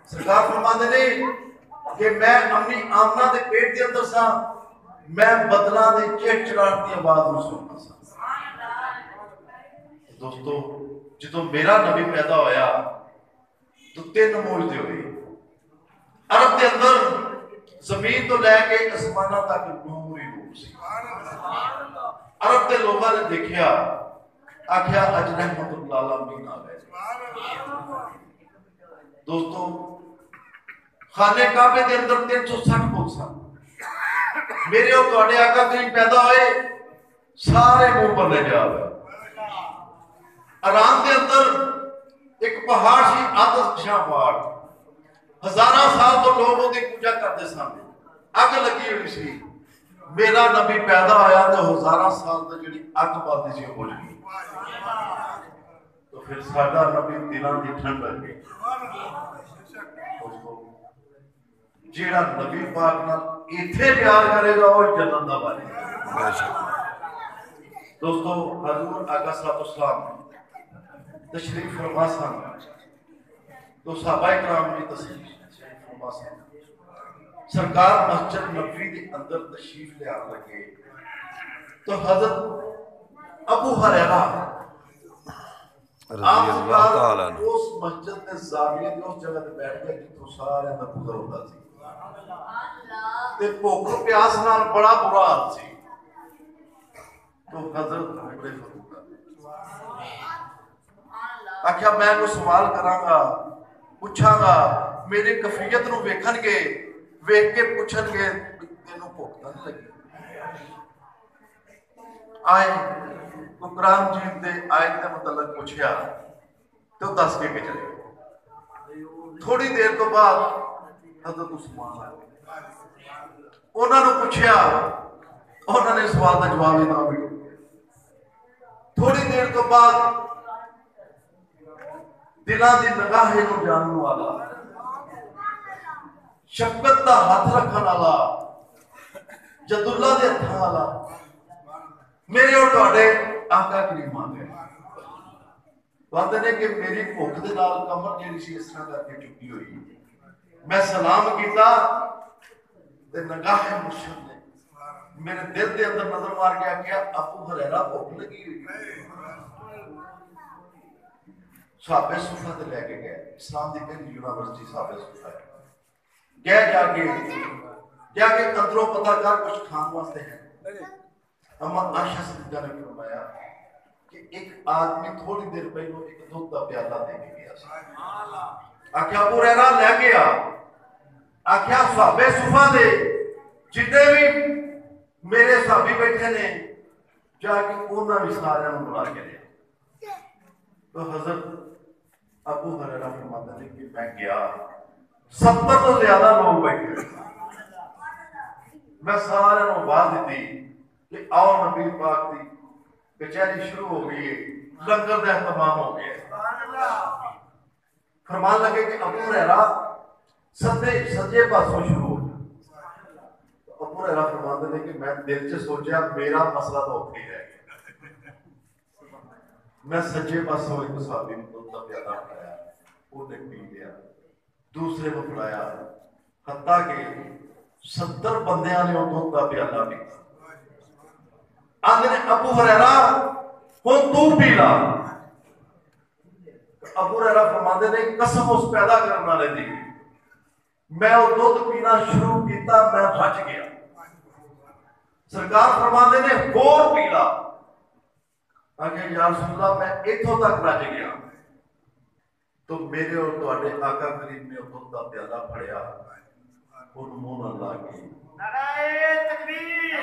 سرکار فرماتے نے کہ میں امی آمنہ دے پیٹ دے اندر سا میں بدلاں دے چیک چراٹ دی آواز نو سننا سا. دوستو جدو میرا نبی پیدا ہویا تو 3 معجزے ہوئے. عرب دے اندر زمین تو لے کے آسماناں تک نور ہی نور سی. عرب دے لوگاں نے دیکھیا آکھیا اج رحمت اللہ العالمین آ گئے. دوستو خانے کعبے دے اندر 360 فٹ سن. میرے اور تواڈے آقا کریم پیدا ہوئے سارے منہ پر لے جا گئے. ایران دے اندر ایک پہاڑ سی آتش فشاں پہاڑ. ہزاراں سال تو لوگ وہ دی پوجا کرتے سن. اگ لگی ہوئی سی. میرا نبی پیدا ہویا تو ہزاراں سال تو جڑی اگ بلدی سی بجھ گئی. تو پھر ساڈا نبی دلاں دی ٹھنڈ لگ گئی. جیڑا نبی پاک نال ایتھے پیار کرے گا وہ جنت دا وارث ہے. دوستو حضور آقا صلی اللہ علیہ وسلم تشریف فرما سن تو صحابہ کرام بھی تشریف فرما سن. سرکار مسجد نبوی کے اندر تشریف لے آنے لگے تو حضرت ابو ہریرہ آپ اس مسجد کے زاویے کے اس جگہ تے بیٹھ گئے جتوں سارے دا گزر ہوتا سی. تے بھوک پیاس نال بڑا برا حال سی. تو حضرت بڑے فروغ آکھیا میں کوئی سوال کراں گا پوچھاں گا میری کفیت نو ویکھن گے ویکھ کے پوچھن گے تینوں بھوک نہیں لگی. آئے تو قرآن مجید دے آیت کے متعلق پوچھیا تو دس کے چلے. تھوڑی دیر تو بعد حضرت عثمان آئے. انہوں نے پوچھیا انہوں نے سوال کا جواب ہی نہ ملے. تھوڑی دیر تو بعد دلاں دی نگاہ نو جانن والا شفقت دا ہاتھ رکھن والا جد اللہ دے ہتھاں والا میرے اور تواڈے آقا کریم آ گئے. بات نے کہ میری بھوک دے نال کمر جیڑی سی اس طرح کر کے چکی ہوئی. میں سلام کیتا تے نگاہ مرشد نے میرے دل دے اندر نظر مار کے آکھیا ابو ہریرہ بھوک لگی ہوئی. صحابہ صفہ تے لے کے گئے. اسلام دی پہلی یونیورسٹی صحابہ صفہ ہے. گئے جا کے اندروں پتہ کر کچھ کھان واسطے ہے. اما عائشہ صدیقہ نے فرمایا کہ ایک آدمی تھوڑی دیر پہلو ایک دودھ کا پیالہ دے کے گیا. آکھیا ابو ہریرہ لے گیا. آکھیا صحابہ صفہ دے جتنے بھی میرے صحابی بیٹھے نے جا کے انہاں بھی سارے بلا کے لیا. تو حضرت ابو ہریرہ فرماتے ہیں کہ میں گیا 70 تو زیادہ لوگ بیٹھے. میں سارے نو آواز دیتی کہ آؤ نبی پاک دی کچہری شروع ہو گئی ہے. لنگر دا اہتمام ہو گیا. فرمان لگے کہ ابو ہریرہ سجے پاسوں شروع ہو جائے. ابو ہریرہ فرماتے ہیں کہ میں دل سے سوچا میرا مسئلہ تو اوکے ہے. میں سجے پاسوں ایک صحابی نے دودھ کا پیالہ پڑھایا. وہ نے پی لیا. دوسرے کو پڑھایا. حتیٰ کہ 70 بندیاں نے وہ دودھ کا پیالہ پیا. آندے ابو ہریرہ ہن تو پی لا. ابو ہریرہ فرماندے نے قسم اس پیدا کرنے والے دی میں وہ دودھ پینا شروع کیتا میں بچ گیا. سرکار فرماندے نے اور پی لا. آگے یا رسول اللہ میں اتھوں تک بچ گیا. تو میرے اور تواڈے آقا کریم نے دودھ کا پیالہ پھڑیا اور منہ نال لا کے نعرہ تکبیر